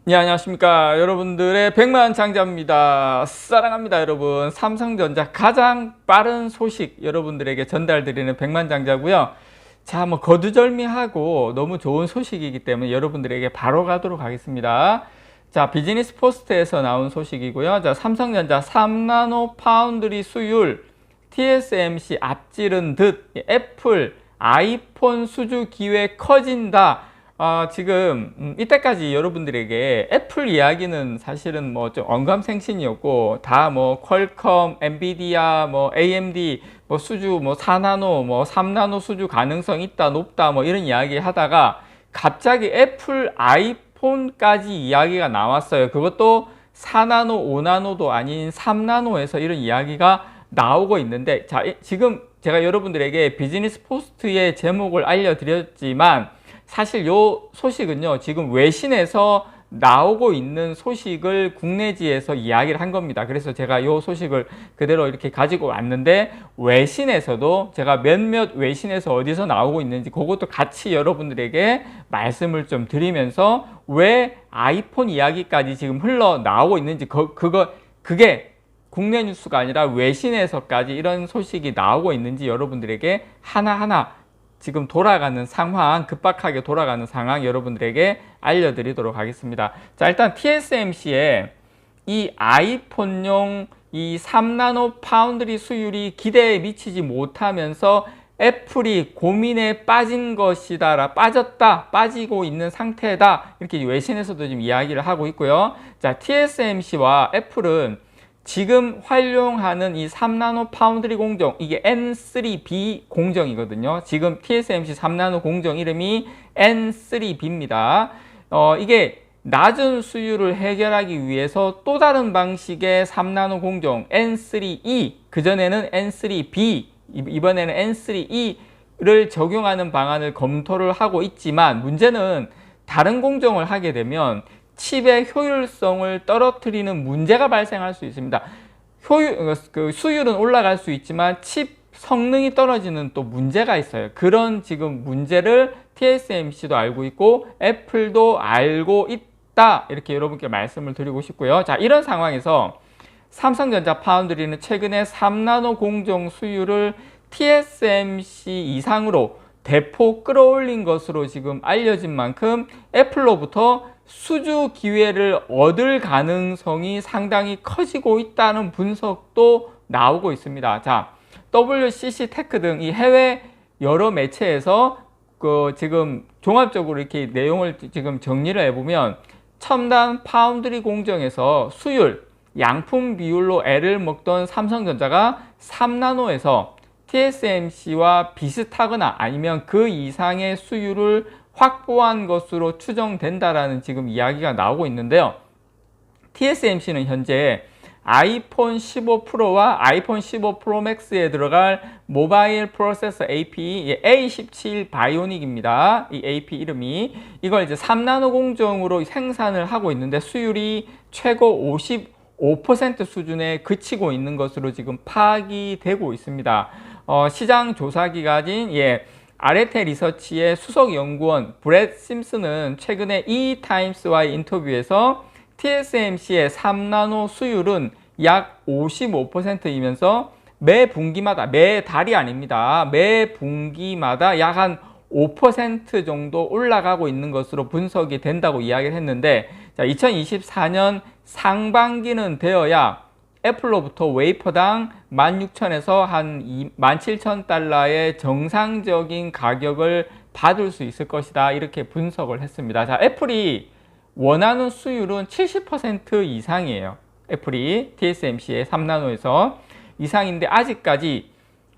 네, 안녕하십니까. 여러분들의 백만장자입니다. 사랑합니다, 여러분. 삼성전자 가장 빠른 소식 여러분들에게 전달드리는 백만장자고요. 자, 거두절미하고 너무 좋은 소식이기 때문에 여러분들에게 바로 가도록 하겠습니다. 자, 비즈니스 포스트에서 나온 소식이고요. 자, 삼성전자 3나노 파운드리 수율 TSMC 앞지른 듯 애플 아이폰 수주 기회 커진다. 지금 이때까지 여러분들에게 애플 이야기는 사실은 좀 언감생신이었고, 다 퀄컴, 엔비디아, AMD 수주 4나노 3나노 수주 가능성 있다 높다 이런 이야기 하다가 갑자기 애플 아이폰까지 이야기가 나왔어요. 그것도 4나노 5나노도 아닌 3나노에서 이런 이야기가 나오고 있는데, 자, 지금 제가 여러분들에게 비즈니스 포스트의 제목을 알려드렸지만 사실 요 소식은요, 지금 외신에서 나오고 있는 소식을 국내지에서 이야기를 한 겁니다. 그래서 제가 요 소식을 그대로 이렇게 가지고 왔는데, 외신에서도 제가 몇몇 외신에서 어디서 나오고 있는지 그것도 같이 여러분들에게 말씀을 좀 드리면서 왜 아이폰 이야기까지 지금 흘러나오고 있는지 그게 국내 뉴스가 아니라 외신에서까지 이런 소식이 나오고 있는지 여러분들에게 하나하나 지금 돌아가는 상황, 급박하게 돌아가는 상황 여러분들에게 알려드리도록 하겠습니다. 자, 일단 TSMC의 이 아이폰용 이 3나노 파운드리 수율이 기대에 미치지 못하면서 애플이 고민에 빠진 것이다, 빠지고 있는 상태다, 이렇게 외신에서도 지금 이야기를 하고 있고요. 자, TSMC와 애플은 지금 활용하는 이 3나노 파운드리 공정, 이게 N3B 공정이거든요. 지금 TSMC 3나노 공정 이름이 N3B입니다. 이게 낮은 수율을 해결하기 위해서 또 다른 방식의 3나노 공정 N3E, 그전에는 N3B, 이번에는 N3E를 적용하는 방안을 검토를 하고 있지만, 문제는 다른 공정을 하게 되면 칩의 효율성을 떨어뜨리는 문제가 발생할 수 있습니다. 수율은 올라갈 수 있지만 칩 성능이 떨어지는 또 문제가 있어요. 그런 지금 문제를 TSMC도 알고 있고 애플도 알고 있다, 이렇게 여러분께 말씀을 드리고 싶고요. 자, 이런 상황에서 삼성전자 파운드리는 최근에 3나노 공정 수율을 TSMC 이상으로 대폭 끌어올린 것으로 지금 알려진 만큼 애플로부터 수주 기회를 얻을 가능성이 상당히 커지고 있다는 분석도 나오고 있습니다. 자, WCC 테크 등 이 해외 여러 매체에서 지금 종합적으로 이렇게 내용을 지금 정리를 해보면, 첨단 파운드리 공정에서 수율, 양품 비율로 애를 먹던 삼성전자가 3나노에서 TSMC와 비슷하거나 아니면 그 이상의 수율을 확보한 것으로 추정된다라는 지금 이야기가 나오고 있는데요. TSMC는 현재 아이폰 15 프로와 아이폰 15 프로 맥스에 들어갈 모바일 프로세서 AP A17 바이오닉입니다. 이 AP 이름이, 이걸 이제 3나노 공정으로 생산을 하고 있는데 수율이 최고 55% 수준에 그치고 있는 것으로 지금 파악이 되고 있습니다. 시장 조사기관인 아레테 리서치의 수석 연구원 브렛 심슨은 최근에 E-타임스와의 인터뷰에서 TSMC의 3나노 수율은 약 55%이면서 매 분기마다, 매 달이 아닙니다, 매 분기마다 약 한 5% 정도 올라가고 있는 것으로 분석이 된다고 이야기를 했는데, 자, 2024년 상반기는 되어야 애플로부터 웨이퍼당 16,000에서 한 17,000달러의 정상적인 가격을 받을 수 있을 것이다, 이렇게 분석을 했습니다. 자, 애플이 원하는 수율은 70% 이상이에요. 애플이 TSMC의 3나노에서 이상인데, 아직까지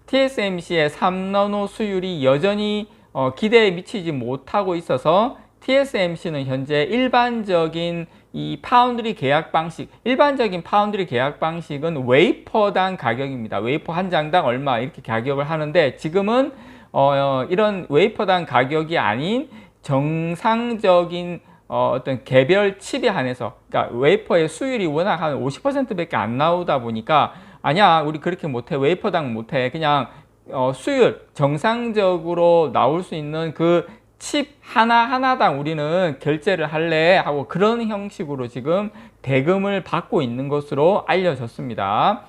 TSMC의 3나노 수율이 여전히 기대에 미치지 못하고 있어서 TSMC는 현재 일반적인 이 파운드리 계약 방식, 일반적인 파운드리 계약 방식은 웨이퍼당 가격입니다. 웨이퍼 한 장당 얼마 이렇게 가격을 하는데, 지금은 이런 웨이퍼당 가격이 아닌 정상적인 어떤 개별 칩에 한해서, 그러니까 웨이퍼의 수율이 워낙 한 50%밖에 안 나오다 보니까, 아니야, 우리 그렇게 못해, 웨이퍼당 못해, 그냥 수율 정상적으로 나올 수 있는 그 칩 하나하나당 우리는 결제를 할래 하고 그런 형식으로 지금 대금을 받고 있는 것으로 알려졌습니다.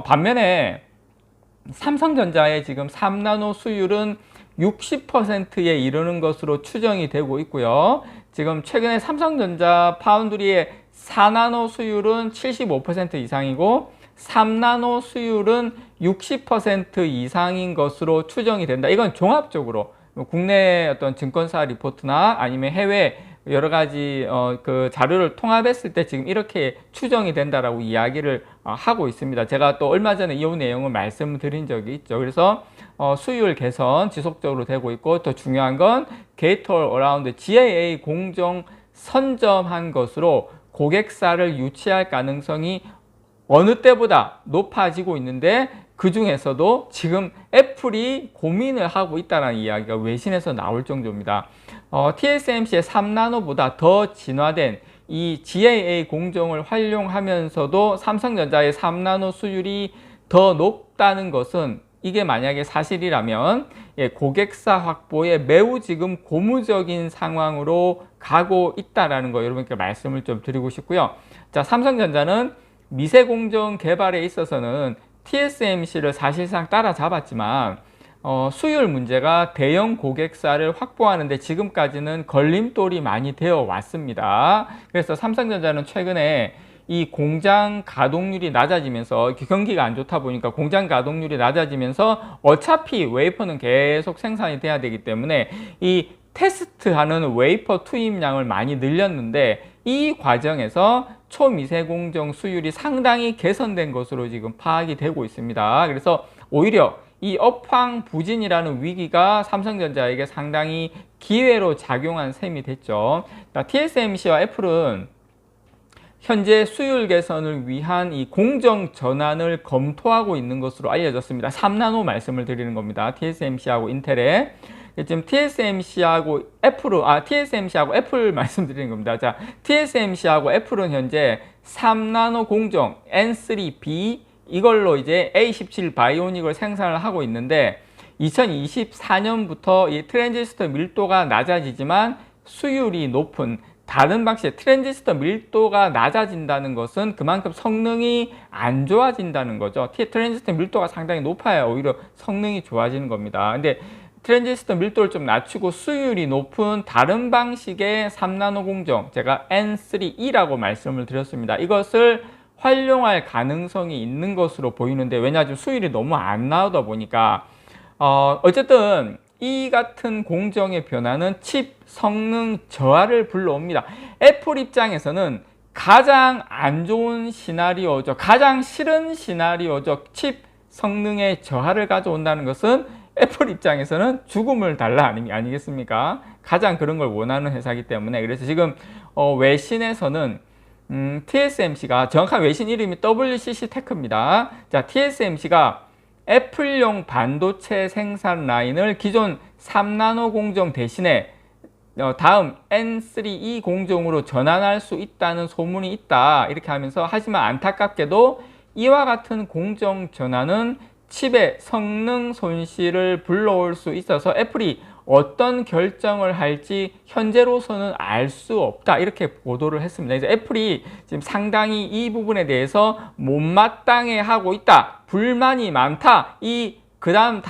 반면에 삼성전자의 지금 3나노 수율은 60%에 이르는 것으로 추정이 되고 있고요. 지금 최근에 삼성전자 파운드리의 4나노 수율은 75% 이상이고 3나노 수율은 60% 이상인 것으로 추정이 된다. 이건 종합적으로 국내 어떤 증권사 리포트나 아니면 해외 여러 가지 그 자료를 통합했을 때 지금 이렇게 추정이 된다라고 이야기를 하고 있습니다. 제가 또 얼마 전에 이 내용을 말씀드린 적이 있죠. 그래서 수율 개선 지속적으로 되고 있고, 더 중요한 건 게이트-올-어라운드 GAA 공정 선점한 것으로 고객사를 유치할 가능성이 어느 때보다 높아지고 있는데, 그 중에서도 지금 애플이 고민을 하고 있다는 이야기가 외신에서 나올 정도입니다. TSMC의 3나노보다 더 진화된 이 GAA 공정을 활용하면서도 삼성전자의 3나노 수율이 더 높다는 것은, 이게 만약에 사실이라면 고객사 확보에 매우 지금 고무적인 상황으로 가고 있다는 거 여러분께 말씀을 좀 드리고 싶고요. 자, 삼성전자는 미세 공정 개발에 있어서는 TSMC를 사실상 따라잡았지만 수율 문제가 대형 고객사를 확보하는데 지금까지는 걸림돌이 많이 되어 왔습니다. 그래서 삼성전자는 최근에 이 공장 가동률이 낮아지면서, 경기가 안 좋다 보니까 공장 가동률이 낮아지면서 어차피 웨이퍼는 계속 생산이 돼야 되기 때문에 이 테스트하는 웨이퍼 투입량을 많이 늘렸는데, 이 과정에서 초미세공정 수율이 상당히 개선된 것으로 지금 파악이 되고 있습니다. 그래서 오히려 이 업황부진이라는 위기가 삼성전자에게 상당히 기회로 작용한 셈이 됐죠. TSMC와 애플은 현재 수율 개선을 위한 이 공정 전환을 검토하고 있는 것으로 알려졌습니다. 3나노 말씀을 드리는 겁니다. TSMC하고 인텔에. 지금 TSMC하고 애플 말씀드리는 겁니다. 자, TSMC하고 애플은 현재 3나노 공정 N3B 이걸로 이제 A17 바이오닉을 생산을 하고 있는데, 2024년부터 이 트랜지스터 밀도가 낮아지지만 수율이 높은 다른 방식의 트랜지스터 밀도가 낮아진다는 것은 그만큼 성능이 안 좋아진다는 거죠. 트랜지스터 밀도가 상당히 높아야 오히려 성능이 좋아지는 겁니다. 근데 트랜지스터 밀도를 좀 낮추고 수율이 높은 다른 방식의 3나노 공정, 제가 N3E라고 말씀을 드렸습니다. 이것을 활용할 가능성이 있는 것으로 보이는데, 왜냐하면 수율이 너무 안 나오다 보니까 어쨌든 이 같은 공정의 변화는 칩 성능 저하를 불러옵니다. 애플 입장에서는 가장 안 좋은 시나리오죠. 가장 싫은 시나리오죠. 칩 성능의 저하를 가져온다는 것은 애플 입장에서는 죽음을 달라 아니겠습니까? 가장 그런 걸 원하는 회사이기 때문에. 그래서 지금 외신에서는 TSMC가, 정확한 외신 이름이 WCC 테크입니다. 자, TSMC가 애플용 반도체 생산 라인을 기존 3나노 공정 대신에 다음 N3E 공정으로 전환할 수 있다는 소문이 있다, 이렇게 하면서, 하지만 안타깝게도 이와 같은 공정 전환은 칩의 성능 손실을 불러올 수 있어서 애플이 어떤 결정을 할지 현재로서는 알 수 없다, 이렇게 보도를 했습니다. 그래서 애플이 지금 상당히 이 부분에 대해서 못마땅해 하고 있다, 불만이 많다, 그 다음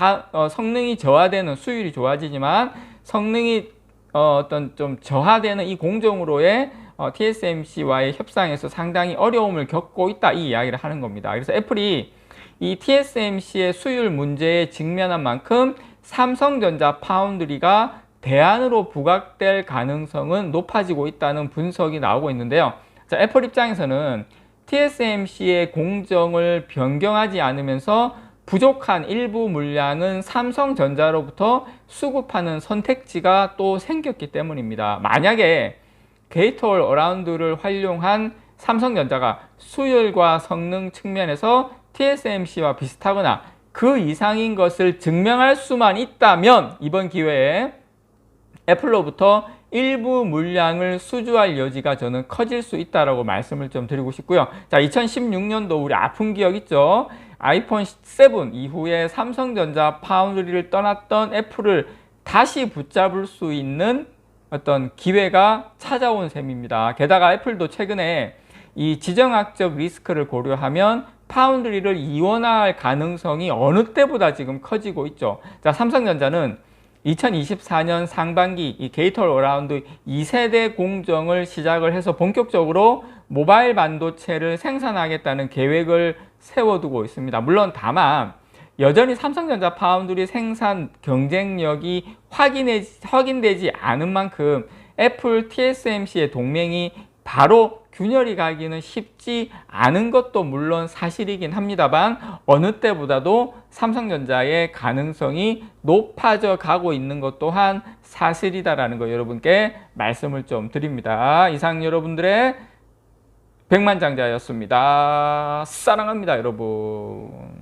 성능이 저하되는, 수율이 좋아지지만 성능이 어떤 좀 저하되는 이 공정으로의 TSMC와의 협상에서 상당히 어려움을 겪고 있다, 이 이야기를 하는 겁니다. 그래서 애플이 이 TSMC의 수율 문제에 직면한 만큼 삼성전자 파운드리가 대안으로 부각될 가능성은 높아지고 있다는 분석이 나오고 있는데요. 자, 애플 입장에서는 TSMC의 공정을 변경하지 않으면서 부족한 일부 물량은 삼성전자로부터 수급하는 선택지가 또 생겼기 때문입니다. 만약에 게이트-올-어라운드를 활용한 삼성전자가 수율과 성능 측면에서 TSMC와 비슷하거나 그 이상인 것을 증명할 수만 있다면, 이번 기회에 애플로부터 일부 물량을 수주할 여지가 저는 커질 수 있다라고 말씀을 좀 드리고 싶고요. 자, 2016년도 우리 아픈 기억 있죠? 아이폰 7 이후에 삼성전자 파운드리를 떠났던 애플을 다시 붙잡을 수 있는 어떤 기회가 찾아온 셈입니다. 게다가 애플도 최근에 이 지정학적 리스크를 고려하면 파운드리를 이원화할 가능성이 어느 때보다 지금 커지고 있죠. 자, 삼성전자는 2024년 상반기 이 게이트 어라운드 2세대 공정을 시작을 해서 본격적으로 모바일 반도체를 생산하겠다는 계획을 세워두고 있습니다. 물론 다만 여전히 삼성전자 파운드리 생산 경쟁력이 확인되지 않은 만큼 애플 TSMC의 동맹이 바로 균열이 가기는 쉽지 않은 것도 물론 사실이긴 합니다만 어느 때보다도 삼성전자의 가능성이 높아져 가고 있는 것 또한 사실이다라는 거 여러분께 말씀을 좀 드립니다. 이상 여러분들의 백만장자였습니다. 사랑합니다, 여러분.